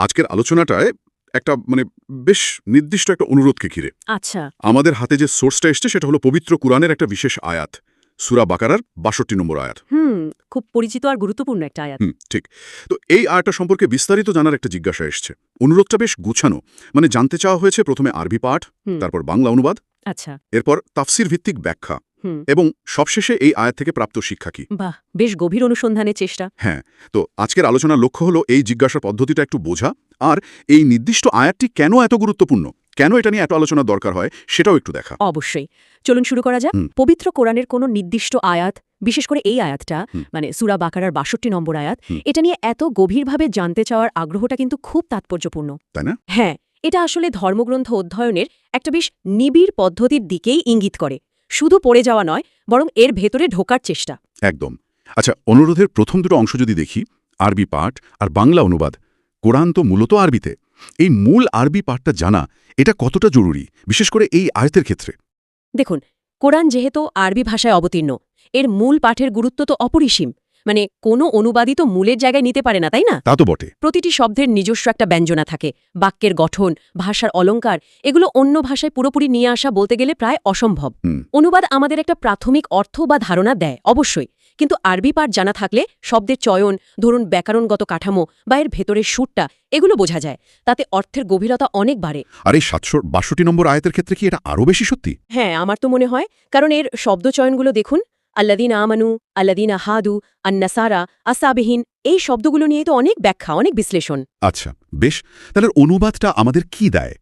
আজকের আলোচনাটায় একটা বেশ নির্দিষ্ট একটা অনুরোধকে ঘিরে। আচ্ছা। আমাদের হাতে যে সোর্সটা এসছে সেটা হলো পবিত্র কুরআনের একটা বিশেষ আয়াত, সূরা বাকারার ৬২ নম্বর আয়াত। খুব পরিচিত আর গুরুত্বপূর্ণ একটা আয়াত। ঠিক। তো এই আয়াতটা সম্পর্কে বিস্তারিত জানার একটা জিজ্ঞাসা এসছে। অনুরোধটা বেশ গুছানো, জানতে চাওয়া হয়েছে প্রথমে আরবি পাঠ, তারপর বাংলা অনুবাদ, আচ্ছা। এরপর তাফসির ভিত্তিক ব্যাখ্যা, এবং সবশেষে এই আয়াত থেকে প্রাপ্ত শিক্ষা কি। বাহ, বেশ গভীর অনুসন্ধানের চেষ্টা। হ্যাঁ, তো আজকের আলোচনার লক্ষ্য হলো এই জিজ্ঞাসার পদ্ধতিটা একটু বোঝা, আর এই নির্দিষ্ট আয়াতটি কেন এত গুরুত্বপূর্ণ, কেন এটা নিয়ে এত আলোচনার দরকার হয় সেটাও একটু দেখা। অবশ্যই, চলুন শুরু করা যাক। পবিত্র কোরআনের কোনো নির্দিষ্ট আয়াত, বিশেষ করে এই আয়াতটা, সূরা বাকারার ৬২ নম্বর আয়াত, এটা নিয়ে এত গভীরভাবে জানতে চাওয়ার আগ্রহটা কিন্তু খুব তাৎপর্যপূর্ণ, তাই না? হ্যাঁ, এটা আসলে ধর্মগ্রন্থ অধ্যয়নের একটা বেশ নিবিড় পদ্ধতির দিকেই ইঙ্গিত করে। শুধু পড়ে যাওয়া নয়, বরং এর ভেতরে ঢোকার চেষ্টা। একদম। আচ্ছা, অনুরোধের প্রথম দুটো অংশ যদি দেখি, আরবি পাঠ আর বাংলা অনুবাদ, কোরআন তো মূলত আরবিতে। এই মূল আরবি পাঠটা জানা এটা কতটা জরুরি, বিশেষ করে এই আয়াতের ক্ষেত্রে? দেখুন, কোরআন যেহেতু আরবি ভাষায় অবতীর্ণ, এর মূল পাঠের গুরুত্ব তো অপরিসীম। কোনো অনুবাদই তো মূলের জায়গায় নিতে পারে না, তাই না? তা তো বটে। প্রতিটি শব্দের নিজস্ব একটা ব্যঞ্জনা থাকে, বাক্যের গঠন, ভাষার অলংকার, এগুলো অন্য ভাষায় পুরোপুরি নিয়ে আসা বলতে গেলে প্রায় অসম্ভব। অনুবাদ আমাদের একটা প্রাথমিক অর্থ বা ধারণা দেয় অবশ্যই, কিন্তু আরবি পাঠ জানা থাকলে শব্দের চয়ন, ধরুন ব্যাকরণগত কাঠামো বা এর ভেতরের সুরটা, এগুলো বোঝা যায়। তাতে অর্থের গভীরতা অনেক বাড়ে। আর এই ৬২ নম্বর আয়াতের ক্ষেত্রে কি এটা আরও বেশি সত্যি? হ্যাঁ, আমার তো মনে হয়, কারণ এর শব্দচয়নগুলো দেখুন, আল্লাদিনা আমানু, আল্লাদিনা হাদু, আন্নাসারা, আসাবিহীন, এই শব্দগুলো নিয়ে তো অনেক ব্যাখ্যা, অনেক বিশ্লেষণ। আচ্ছা, বেশ। তাহলে অনুবাদটা আমাদের কি দেয়?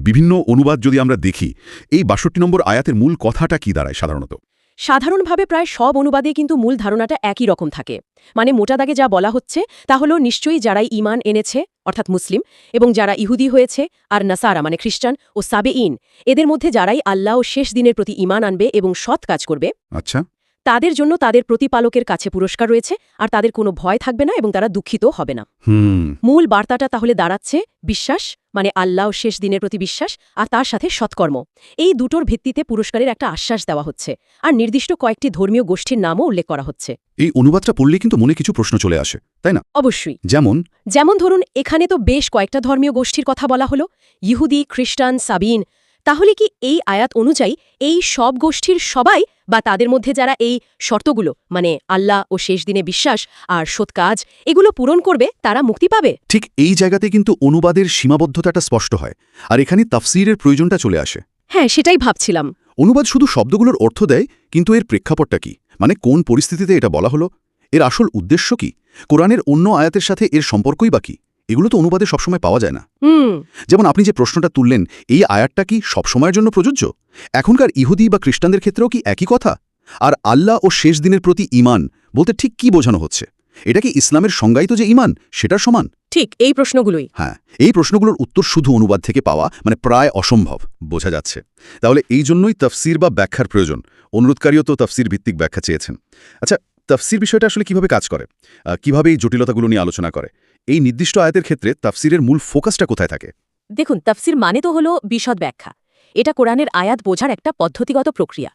বিভিন্ন অনুবাদ যদি আমরা দেখি, এই ৬২ নম্বর আয়াতের মূল কথাটা কি দাঁড়ায় সাধারণত? সাধারণভাবে প্রায় সব অনুবাদে কিন্তু মূল ধারণাটা একই রকম থাকে। মোটা দাগে যা বলা হচ্ছে তা হলো, নিশ্চয়ই যারাই ঈমান এনেছে, অর্থাৎ মুসলিম, এবং যারা ইহুদি হয়েছে, আর নাসারা খ্রিস্টান ও সাবেঈন, এদের মধ্যে যারাই আল্লাহ ও শেষ দিনের প্রতি ঈমান আনবে এবং সৎ কাজ করবে, আচ্ছা, তাদের জন্য তাদের প্রতিপালকের কাছে পুরস্কার রয়েছে, আর তাদের কোনো ভয় থাকবে না এবং তারা দুঃখিত হবে না। মূল বার্তাটা তাহলে দাঁড়াচ্ছে বিশ্বাস, আল্লাহ ও শেষ দিনের প্রতি বিশ্বাস, আর তার সাথে সৎকর্ম। এই দুটোর ভিত্তিতে পুরস্কারের একটা আশ্বাস দেওয়া হচ্ছে, আর নির্দিষ্ট কয়েকটি ধর্মীয় গোষ্ঠীর নামও উল্লেখ করা হচ্ছে। এই অনুবাদটা পড়লে কিন্তু মনে কিছু প্রশ্ন চলে আসে, তাই না? অবশ্যই। যেমন ধরুন, এখানে তো বেশ কয়েকটা ধর্মীয় গোষ্ঠীর কথা বলা হলো, ইহুদি, খ্রিস্টান, সাবিন। তাহলে কি এই আয়াত অনুযায়ী এই সব গোষ্ঠীর সবাই, বা তাদের মধ্যে যারা এই শর্তগুলো, আল্লাহ ও শেষ দিনে বিশ্বাস আর সৎ কাজ, এগুলো পূরণ করবে, তারা মুক্তি পাবে? ঠিক এই জায়গাতে কিন্তু অনুবাদের সীমাবদ্ধতাটা স্পষ্ট হয়, আর এখানে তাফসীরের প্রয়োজনটা চলে আসে। হ্যাঁ, সেটাই ভাবছিলাম। অনুবাদ শুধু শব্দগুলোর অর্থ দেয়, কিন্তু এর প্রেক্ষাপটটা কি? কোন পরিস্থিতিতে এটা বলা হলো? এর আসল উদ্দেশ্য কি? কোরআনের অন্য আয়াতের সাথে এর সম্পর্কই বা কি? এগুলো তো অনুবাদে সবসময় পাওয়া যায় না। যেমন আপনি যে প্রশ্নটা তুললেন, এই আয়াতটা কি সবসময়ের জন্য প্রযোজ্য? এখনকার ইহুদি বা খ্রিস্টানদের ক্ষেত্রেও কি একই কথা? আর আল্লাহ ও শেষ দিনের প্রতি ঈমান বলতে ঠিক কি বোঝানো হচ্ছে? এটা কি ইসলামের সংজ্ঞায়িত যে ঈমান সেটার সমান? ঠিক এই প্রশ্নগুলোই। হ্যাঁ, এই প্রশ্নগুলোর উত্তর শুধু অনুবাদ থেকে পাওয়া প্রায় অসম্ভব, বোঝা যাচ্ছে। তাহলে এই জন্যই তাফসীর বা ব্যাখ্যার প্রয়োজন। অনুরোধকারীও তো তাফসীর ভিত্তিক ব্যাখ্যা চেয়েছেন। আচ্ছা, তাফসীর বিষয়টা আসলে কিভাবে কাজ করে, কিভাবে এই জটিলতাগুলো নিয়ে আলোচনা করে? এই নির্দিষ্ট আয়াতের ক্ষেত্রে তাফসীরের মূল ফোকাসটা কোথায় থাকে? দেখুন, তাফসীর তো হলো বিশদ ব্যাখ্যা। এটা কোরআনের আয়াত বোঝার একটা পদ্ধতিগত প্রক্রিয়া,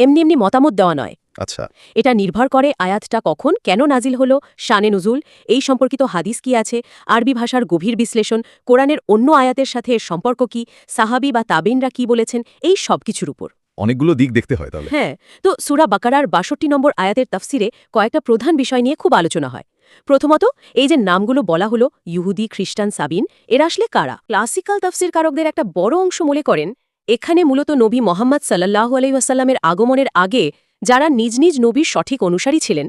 এমনি এমনি মতামত দেওয়া নয়। আচ্ছা, এটা নির্ভর করে আয়াতটা কখন, কেন নাজিল হলো, শানে নুজুল, এই সম্পর্কিত হাদিস কি আছে, আরবি ভাষার গভীর বিশ্লেষণ, কোরআনের অন্য আয়াতের সাথে এর সম্পর্ক কি, সাহাবী বা তাবিনরা কি বলেছেন, এই সব কিছুর উপর অনেকগুলো দিক দেখতে হয় তাহলে। হ্যাঁ, তো সূরা বাকারার ৬২ নম্বর আয়াতের তাফসিরে কয়েকটা প্রধান বিষয় নিয়ে খুব আলোচনা হয়। প্রথমত, এই যে নামগুলো বলা হলো, ইহুদি, খ্রিস্টান, সাবিন, এরা আসলে কারা? ক্লাসিক্যাল তাফসিরকারকদের একটা বড় অংশ মনে করেন এখানে মূলত নবী মোহাম্মদ সাল্লাল্লাহু আলাইহি ওয়াসাল্লামের আগমনের আগে যারা নিজ নিজ নবীর সঠিক অনুসারী ছিলেন,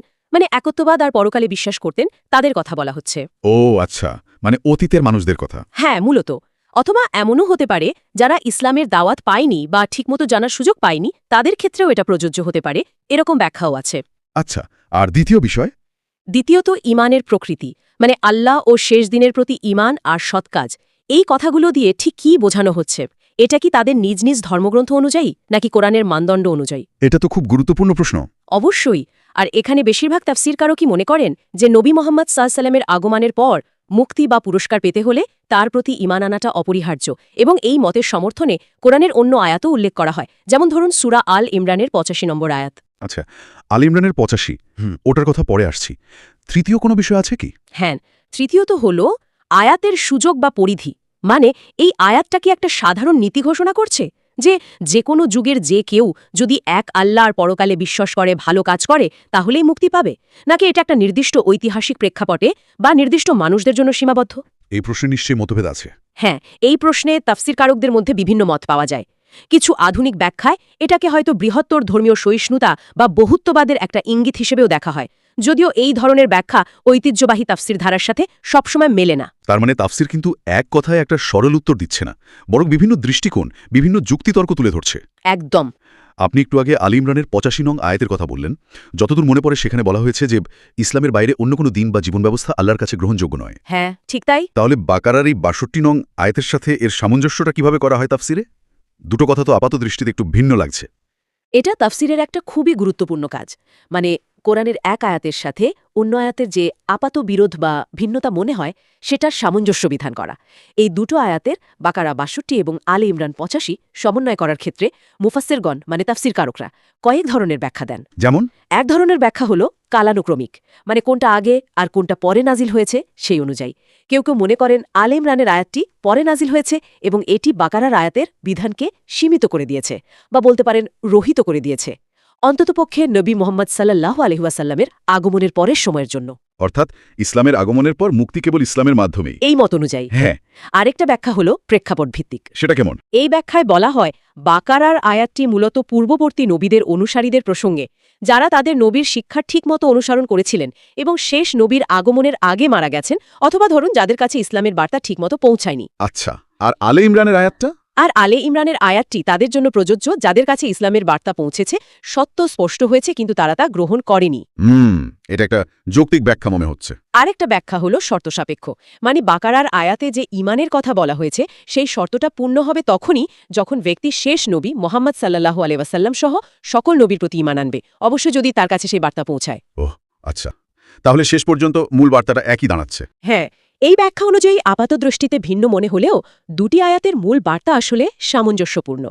একত্ববাদ আর পরকালে বিশ্বাস করতেন, তাদের কথা বলা হচ্ছে। ও আচ্ছা, অতীতের মানুষদের কথা। হ্যাঁ, মূলত। অথবা এমনও হতে পারে যারা ইসলামের দাওয়াত পায়নি বা ঠিকমতো জানার সুযোগ পায়নি, তাদের ক্ষেত্রেও এটা প্রযোজ্য হতে পারে, এরকম ব্যাখ্যাও আছে। আচ্ছা, আর দ্বিতীয় বিষয়? দ্বিতীয়ত, ঈমানের প্রকৃতি, আল্লাহ ও শেষ দিনের প্রতি ঈমান আর সৎ কাজ, এই কথাগুলো দিয়ে ঠিক কী বোঝানো হচ্ছে? এটা কি তাদের নিজ নিজ ধর্মগ্রন্থ অনুযায়ী, নাকি কোরআনের মানদণ্ড অনুযায়ী? এটা তো খুব গুরুত্বপূর্ণ প্রশ্ন। অবশ্যই। আর এখানে বেশিরভাগ তাফসীরকারও কি মনে করেন যে নবী মোহাম্মদ সাল্লামের আগমনের পর মুক্তি বা পুরস্কার পেতে হলে তার প্রতি ঈমান আনাটা অপরিহার্য, এবং এই মতের সমর্থনে কোরআনের অন্য আয়াতও উল্লেখ করা হয়, যেমন ধরুন সূরা আল ইমরানের ৮৫ নম্বর আয়াত। আচ্ছা, আল ইমরানের ৮৫, ওটার কথা পরে আসছি। তৃতীয় কোনো বিষয় আছে কি? হ্যাঁ, তৃতীয়ত হল আয়াতের সুযোগ বা পরিধি, মানে এই আয়াতটা কি একটা সাধারণ নীতি ঘোষণা করছে যে কোনো যুগের যে কেউ যদি এক আল্লাহর পরকালে বিশ্বাস করে, ভালো কাজ করে, তাহলেই মুক্তি পাবে, নাকি এটা একটা নির্দিষ্ট ঐতিহাসিক প্রেক্ষাপটে বা নির্দিষ্ট মানুষদের জন্য সীমাবদ্ধ? এই প্রশ্নে নিশ্চয়ই মতভেদ আছে। হ্যাঁ, এই প্রশ্নে তাফসিরকারকদের মধ্যে বিভিন্ন মত পাওয়া যায়। কিছু আধুনিক ব্যাখ্যায় এটাকে হয়তো বৃহত্তর ধর্মীয় সহিষ্ণুতা বা বহুত্ববাদের একটা ইঙ্গিত হিসেবেও দেখা হয়, যদিও এই ধরনের ব্যাখ্যা ঐতিহ্যবাহী তাফসির ধারার সাথে সবসময় মেলে না। তার মানে তাফসির কিন্তু এক কথায় একটা সরল উত্তর দিচ্ছে না, বরং বিভিন্ন দৃষ্টিকোণ, বিভিন্ন যুক্তিতর্ক তুলে ধরছে। একদম। আপনি একটু আগে আলী ইমরানের ৮৫ নং আয়াতের কথা বললেন। যতদূর মনে পড়ে সেখানে বলা হয়েছে যে ইসলামের বাইরে অন্য কোনো দিন বা জীবন ব্যবস্থা আল্লাহর কাছে গ্রহণযোগ্য নয়। হ্যাঁ, ঠিক তাই। তাহলে বাকারার এই ৬২ নং আয়াতের সাথে এর সামঞ্জস্যটা কিভাবে করা হয় তাফসিরে? দুটো কথা তো আপাত দৃষ্টিতে একটু ভিন্ন লাগছে। এটা তাফসিরের একটা খুবই গুরুত্বপূর্ণ কাজ। মানে কোরআনের এক আয়াতের সাথে অন্য আয়াতের যে আপাত বিরোধ বা ভিন্নতা মনে হয়, সেটার সামঞ্জস্য বিধান করা। এই দুটো আয়াতের বাকারা ৬২ এবং আলে ইমরান ৮৫ সমন্বয় করার ক্ষেত্রে মুফাসসিরগণ মানে তাফসিরকারকরা কয়েক ধরনের ব্যাখ্যা দেন। যেমন এক ধরনের ব্যাখ্যা হলো কালানুক্রমিক, মানে কোনটা আগে আর কোনটা পরে নাজিল হয়েছে সেই অনুযায়ী। কেউ কেউ মনে করেন আলে ইমরানের আয়াতটি পরে নাজিল হয়েছে এবং এটি বাকারার আয়াতের বিধানকে সীমিত করে দিয়েছে বা বলতে পারেন রহিত করে দিয়েছে, অন্ততপক্ষে নবী মোহাম্মদ সাল্লাল্লাহু আলাইহি ওয়াসাল্লামের আগমনের পরের সময়ের জন্য। অর্থাৎ ইসলামের আগমনের পর মুক্তি কেবল ইসলামের মাধ্যমেই। এই মত অনুযায়ী। হ্যাঁ। আরেকটা ব্যাখ্যা হলো প্রেক্ষাপট ভিত্তিক। সেটা কেমন? এই ব্যাখ্যায় বলা হয় বাকারার আয়াতটি মূলত পূর্ববর্তী নবীদের অনুসারীদের প্রসঙ্গে, যারা তাদের নবীর শিক্ষা ঠিকমতো অনুসরণ করেছিলেন এবং শেষ নবীর আগমনের আগে মারা গেছেন, অথবা ধরুন যাদের কাছে ইসলামের বার্তা ঠিকমতো পৌঁছায়নি। আচ্ছা, আর আলে ইমরানের আয়াতটা? আর আলে ইমরানের আয়াতটি তাদের জন্য প্রযোজ্য যাদের কাছে ইসলামের বার্তা পৌঁছেছে, সত্য স্পষ্ট হয়েছে কিন্তু তারা তা গ্রহণ করেনি। এটা একটা যৌক্তিক ব্যাখ্যা মনে হচ্ছে। আরেকটা ব্যাখ্যা হলো শর্তসাপেক্ষ, মানে বাকারার আয়াতে যে ঈমানের কথা বলা হয়েছে সেই শর্তটা পূর্ণ হবে তখনই যখন ব্যক্তি শেষ নবী মোহাম্মদ সাল্লাল্লাহু আলাইহি ওয়াসাল্লাম সহ সকল নবীর প্রতি ঈমান আনবে, অবশ্য যদি তার কাছে সেই বার্তা পৌঁছায়। ওহ, আচ্ছা, তাহলে শেষ পর্যন্ত মূল বার্তাটা একই দাঁড়াচ্ছে। হ্যাঁ, এই ব্যাখ্যা অনুযায়ী আপাতদৃষ্টিতে ভিন্ন মনে হলেও দুটি আয়াতের মূল বার্তা আসলে সামঞ্জস্যপূর্ণ।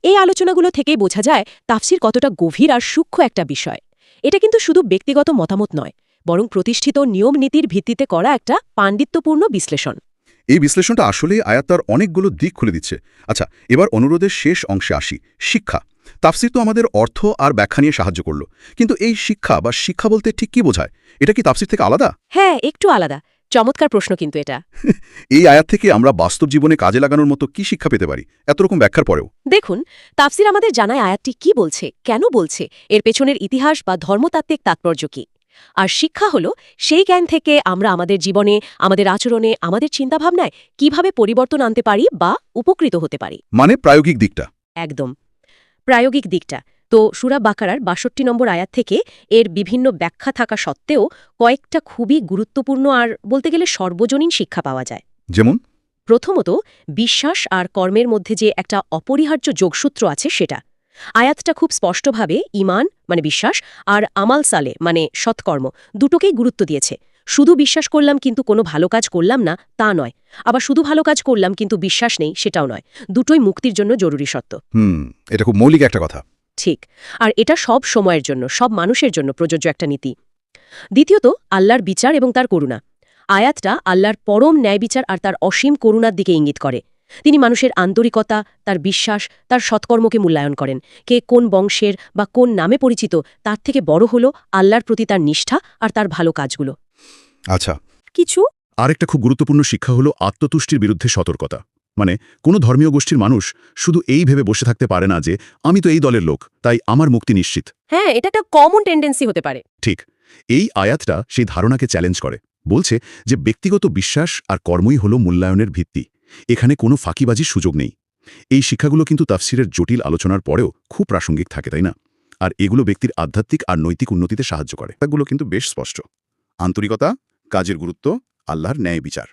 এই আলোচনাগুলো থেকেই বোঝা যায় তাফসির কতটা গভীর আর সূক্ষ্ম একটা বিষয়। এটা কিন্তু শুধু ব্যক্তিগত মতামত নয়, বরং প্রতিষ্ঠিত নিয়ম নীতির ভিত্তিতে করা একটা পাণ্ডিত্যপূর্ণ বিশ্লেষণ। এই বিশ্লেষণটা আসলে আয়াতটার অনেকগুলো দিক খুলে দিচ্ছে। আচ্ছা, এবার অনুরোধের শেষ অংশে আসি, শিক্ষা। তাফসির তো আমাদের অর্থ আর ব্যাখ্যা নিয়ে সাহায্য করল, কিন্তু এই শিক্ষা বা শিক্ষা বলতে ঠিক কি বোঝায়? এটা কি তাফসির থেকে আলাদা? হ্যাঁ, একটু আলাদা। চমৎকার প্রশ্ন কিন্তু এটা। এই আয়াত থেকে আমরা বাস্তব জীবনে কাজে লাগানোর মতো কি শিক্ষা পেতে পারি এত রকম ব্যাখ্যার পরেও? দেখুন, তাফসির আমাদের জানায় আয়াতটি কি বলছে, কেন বলছে, এর পেছনের ইতিহাস বা ধর্মতাত্ত্বিক তাৎপর্য কি। আর শিক্ষা হলো সেই জ্ঞান থেকে আমরা আমাদের জীবনে, আমাদের আচরণে, আমাদের চিন্তাভাবনায় কিভাবে পরিবর্তন আনতে পারি বা উপকৃত হতে পারি। মানে প্রায়োগিক দিকটা। একদম, প্রায়োগিক দিকটা। তো সূরা বাকারার ৬২ নম্বর আয়াত থেকে এর বিভিন্ন ব্যাখ্যা থাকা সত্ত্বেও কয়েকটা খুবই গুরুত্বপূর্ণ আর বলতে গেলে সর্বজনীন শিক্ষা পাওয়া যায়। যেমন? প্রথমত, বিশ্বাস আর কর্মের মধ্যে যে একটা অপরিহার্য যোগসূত্র আছে সেটা। আয়াতটা খুব স্পষ্টভাবে ঈমান মানে বিশ্বাস আর আমাল সালে মানে সৎকর্ম দুটোকেই গুরুত্ব দিয়েছে। শুধু বিশ্বাস করলাম কিন্তু কোনো ভালো কাজ করলাম না তা নয়, আবার শুধু ভালো কাজ করলাম কিন্তু বিশ্বাস নেই সেটাও নয়। দুটোই মুক্তির জন্য জরুরি সত্য। এটা খুব মৌলিক একটা কথা। ঠিক, আর এটা সব সময়ের জন্য, সব মানুষের জন্য প্রযোজ্য একটা নীতি। দ্বিতীয়ত, আল্লাহর বিচার এবং তার করুণা। আয়াতটা আল্লাহর পরম ন্যায় বিচার আর তার অসীম করুণার দিকে ইঙ্গিত করে। তিনি মানুষের আন্তরিকতা, তার বিশ্বাস, তার সৎকর্মকে মূল্যায়ন করেন। কে কোন বংশের বা কোন নামে পরিচিত, তার থেকে বড় হলো আল্লাহর প্রতি তার নিষ্ঠা আর তার ভালো কাজগুলো। আচ্ছা, কিছু আরেকটা খুব গুরুত্বপূর্ণ শিক্ষা হলো আত্মতুষ্টির বিরুদ্ধে সতর্কতা। মানে কোনো ধর্মীয় গোষ্ঠীর মানুষ শুধু এই ভেবে বসে থাকতে পারে না যে আমি তো এই দলের লোক, তাই আমার মুক্তি নিশ্চিত। হ্যাঁ, এটা একটা কমন টেন্ডেন্সি হতে পারে। ঠিক, এই আয়াতটা সেই ধারণাকে চ্যালেঞ্জ করে। বলছে যে ব্যক্তিগত বিশ্বাস আর কর্মই হলো মূল্যায়নের ভিত্তি, এখানে কোনো ফাঁকিবাজির সুযোগ নেই। এই শিক্ষাগুলো কিন্তু তাফসিরের জটিল আলোচনার পরেও খুব প্রাসঙ্গিক থাকে, তাই না? আর এগুলো ব্যক্তির আধ্যাত্মিক আর নৈতিক উন্নতিতে সাহায্য করে। এগুলো কিন্তু বেশ স্পষ্ট। আন্তরিকতা, কাজের গুরুত্ব, আল্লাহর ন্যায় বিচার।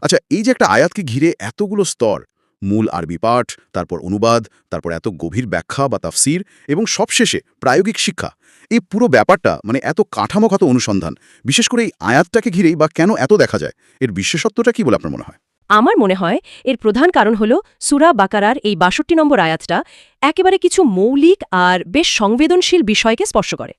আচ্ছা, এই যে একটা আয়াতকে ঘিরে এতগুলো স্তর, মূল আরবি পাঠ, তারপর অনুবাদ, তারপর এত গভীর ব্যাখ্যা বা তাফসির এবং সবশেষে প্রায়োগিক শিক্ষা, এই পুরো ব্যাপারটা মানে এত কাঠামোগত অনুসন্ধান, বিশেষ করে এই আয়াতটাকে ঘিরেই বা কেন এত দেখা যায়, এর বিশেষত্বটা কি বলে আপনার মনে হয়? আমার মনে হয় এর প্রধান কারণ হল সূরা বাকারার এই ৬২ নম্বর আয়াতটা একেবারে কিছু মৌলিক আর বেশ সংবেদনশীল বিষয়কে স্পর্শ করে।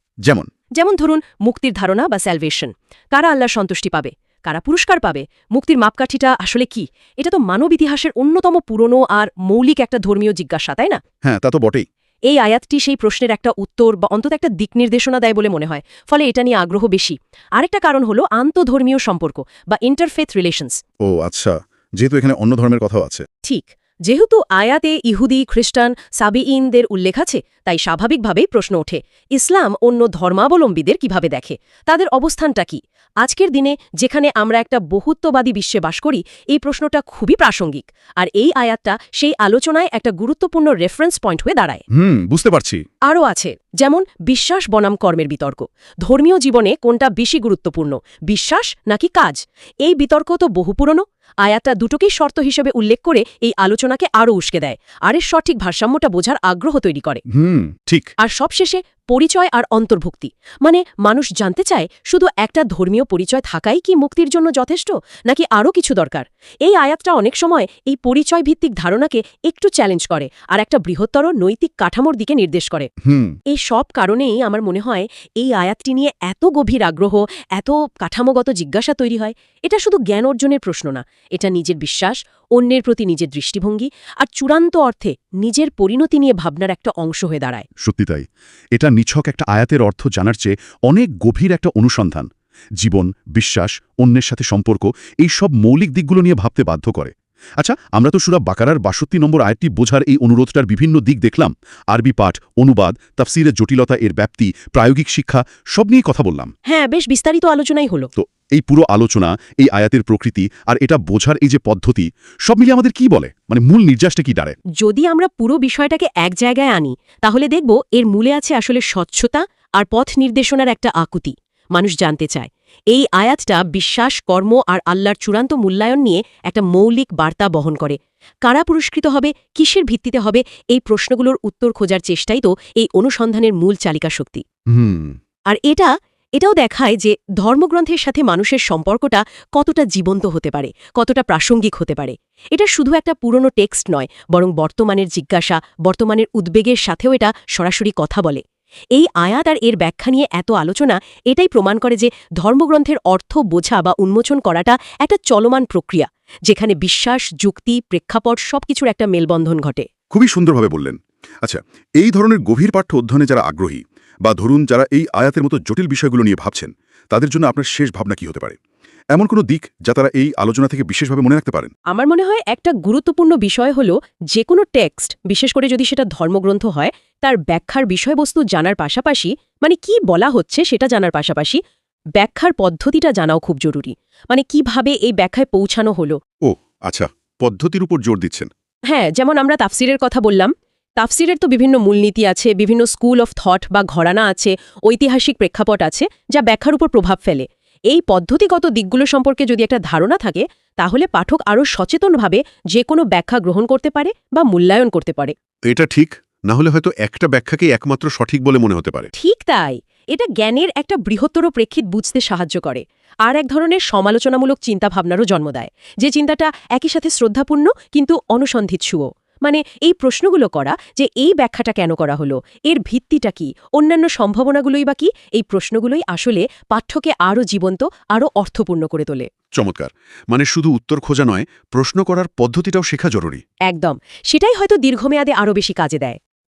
যেমন ধরুন মুক্তির ধারণা বা স্যালভেশন, কারা আল্লাহর সন্তুষ্টি পাবে, কারা পুরস্কার পাবে, মুক্তির মাপকাঠিটা আসলে কি, এটা তো মানব ইতিহাসের অন্যতম পুরনো আর মৌলিক একটা ধর্মীয় জিজ্ঞাসা, তাই না? হ্যাঁ, তা তো বটেই। এই আয়াতটি সেই প্রশ্নের একটা উত্তর বা অন্তত একটা দিক নির্দেশনা দেয় বলে মনে হয়, ফলে এটা নিয়ে আগ্রহ বেশি। আরেকটা কারণ হলো আন্তঃধর্মীয় সম্পর্ক বা ইন্টারফেথ রিলেশনস। ও আচ্ছা, যেহেতু এখানে অন্য ধর্মের কথাও আছে। ঠিক, যেহেতু আয়াতে ইহুদি, খ্রিস্টান, সাবিঈনদের উল্লেখ আছে, তাই স্বাভাবিকভাবেই প্রশ্ন ওঠে, ইসলাম অন্য ধর্মাবলম্বীদের কিভাবে দেখে, তাদের অবস্থানটা কি? আজকের দিনে যেখানে আমরা একটা বহুত্ববাদী বিশ্বে বাস করি, এই প্রশ্নটা খুবই প্রাসঙ্গিক, আর এই আয়াতটা সেই আলোচনায় একটা গুরুত্বপূর্ণ রেফারেন্স পয়েন্ট হয়ে দাঁড়ায়। বুঝতে পারছি। আরও আছে, যেমন বিশ্বাস বনাম কর্মের বিতর্ক। ধর্মীয় জীবনে কোনটা বেশি গুরুত্বপূর্ণ, বিশ্বাস নাকি কাজ? এই বিতর্ক তো বহু পুরনো। আয়াতটা দুটোকেই শর্ত হিসেবে উল্লেখ করে এই আলোচনাকে আরও উস্কে দেয়, আর এর সঠিক ভারসাম্যটা বোঝার আগ্রহ তৈরি করে। ঠিক। আর সবশেষে পরিচয় আর অন্তর্ভুক্তি, মানে মানুষ জানতে চায় শুধু একটা ধর্মীয় পরিচয় থাকাই কি মুক্তির জন্য যথেষ্ট, নাকি আরও কিছু দরকার? এই আয়াতটা অনেক সময় এই পরিচয় ভিত্তিক ধারণাকে একটু চ্যালেঞ্জ করে আর একটা বৃহত্তর নৈতিক কাঠামোর দিকে নির্দেশ করে। এই সব কারণেই আমার মনে হয় এই আয়াতটি নিয়ে এত গভীর আগ্রহ, এত কাঠামোগত জিজ্ঞাসা তৈরি হয়। এটা শুধু জ্ঞান অর্জনের প্রশ্ন না, এটা নিজের বিশ্বাস, অন্যের প্রতি নিজের দৃষ্টিভঙ্গি আর চূড়ান্ত অর্থে নিজের পরিণতি নিয়ে ভাবনার একটা অংশ হয়ে দাঁড়ায়। সত্যি তাই। এটা নিছক একটা আয়াতের অর্থ জানার চেয়ে অনেক গভীর একটা অনুসন্ধান। জীবন, বিশ্বাস, অন্যের সাথে সম্পর্ক, এই সব মৌলিক দিকগুলো নিয়ে ভাবতে বাধ্য করে। আচ্ছা, আমরা তো সূরা বাকারার ৬২ নম্বর আয়াতটি বোঝার এই অনুরোধটার বিভিন্ন দিক দেখলাম। আরবি পাঠ, অনুবাদ, তাফসিরের জটিলতা, এর ব্যাপ্তি, প্রায়োগিক শিক্ষা, সব নিয়ে কথা বললাম। হ্যাঁ, বেশ বিস্তারিত আলোচনাই হলো। তো এই পুরো আলোচনা, এই আয়াতের প্রকৃতি আর এটা বোঝার এই যে পদ্ধতি, সব মিলিয়ে আমাদের কি বলে, মানে মূল নির্যাসটা কি দাঁড়ায়? যদি আমরা পুরো বিষয়টাকে এক জায়গায় আনি, তাহলে দেখব এর মূলে আছে আসলে স্বচ্ছতা আর পথ নির্দেশনার একটা আকুতি। মানুষ জানতে চায়, এই আয়াতটা বিশ্বাস, কর্ম আর আল্লাহর চূড়ান্ত মূল্যায়ন নিয়ে একটা মৌলিক বার্তা বহন করে। কারা পুরস্কৃত হবে, কিসের ভিত্তিতে হবে, এই প্রশ্নগুলোর উত্তর খোঁজার চেষ্টাই তো এই অনুসন্ধানের মূল চালিকা শক্তি। আর এটাও দেখায় যে ধর্মগ্রন্থের সাথে মানুষের সম্পর্কটা কতটা জীবন্ত হতে পারে, কতটা প্রাসঙ্গিক হতে পারে। এটা শুধু একটা পুরনো টেক্সট নয়, বরং বর্তমানের জিজ্ঞাসা, বর্তমানের উদ্বেগের সাথেও এটা সরাসরি কথা বলে। এই আয়াত আর এর ব্যাখ্যা নিয়ে এত আলোচনা এটাই প্রমাণ করে যে ধর্মগ্রন্থের অর্থ বোঝা বা উন্মোচন করাটা একটা চলমান প্রক্রিয়া, যেখানে বিশ্বাস, যুক্তি, প্রেক্ষাপট সবকিছুর একটা মেলবন্ধন ঘটে। খুবই সুন্দরভাবে বললেন। আচ্ছা, এই ধরনের গভীর পাঠ্য অধ্যয়নে যারা আগ্রহী, বা ধরুন যারা এই আয়াতের মতো জটিল বিষয়গুলো নিয়ে ভাবছেন, তাদের জন্য আপনার শেষ ভাবনা কি হতে পারে? এমন কোনো দিক যা তারা এই আলোচনা থেকে বিশেষভাবে মনে রাখতে পারেন? আমার মনে হয় একটা গুরুত্বপূর্ণ বিষয় হলো, যে কোনো টেক্সট, বিশেষ করে যদি সেটা ধর্মগ্রন্থ হয়, তার ব্যাখ্যার বিষয়বস্তু জানার পাশাপাশি, মানে কি বলা হচ্ছে সেটা জানার পাশাপাশি ব্যাখ্যার পদ্ধতিটা জানাও খুব জরুরি। মানে কিভাবে এই ব্যাখ্যায় পৌঁছানো হলো। ও আচ্ছা, পদ্ধতির উপর জোর দিচ্ছেন। হ্যাঁ, যেমন আমরা তাফসিরের কথা বললাম, তাফসিরের তো বিভিন্ন মূলনীতি আছে, বিভিন্ন স্কুল অফ থট বা ঘরানা আছে, ঐতিহাসিক প্রেক্ষাপট আছে, যা ব্যাখ্যার উপর প্রভাব ফেলে। এই পদ্ধতিগত দিকগুলো সম্পর্কে যদি একটা ধারণা থাকে, তাহলে পাঠক আরও সচেতনভাবে যে কোনো ব্যাখ্যা গ্রহণ করতে পারে বা মূল্যায়ন করতে পারে। এটা ঠিক, না হলে হয়তো একটা ব্যাখ্যাকেই একমাত্র সঠিক বলে মনে হতে পারে। ঠিক তাই, এটা জ্ঞানের একটা বৃহত্তর প্রেক্ষিত বুঝতে সাহায্য করে, আর এক ধরনের সমালোচনামূলক চিন্তাভাবনারও জন্ম দেয়, যে চিন্তাটা একই সাথে শ্রদ্ধাপূর্ণ কিন্তু অনুসন্ধিৎসুও। মানে এই প্রশ্নগুলো করা, যে এই ব্যাখ্যাটা কেন করা হলো, এর ভিত্তিটা কি, অন্যান্য সম্ভাবনাগুলোই বা কি, এই প্রশ্নগুলোই আসলে পাঠ্যকে আরও জীবন্ত, আরও অর্থপূর্ণ করে তোলে। চমৎকার। মানে শুধু উত্তর খোঁজা নয়, প্রশ্ন করার পদ্ধতিটাও শেখা জরুরি। একদম, সেটাই হয়তো দীর্ঘমেয়াদে আরও বেশি কাজে দেয়।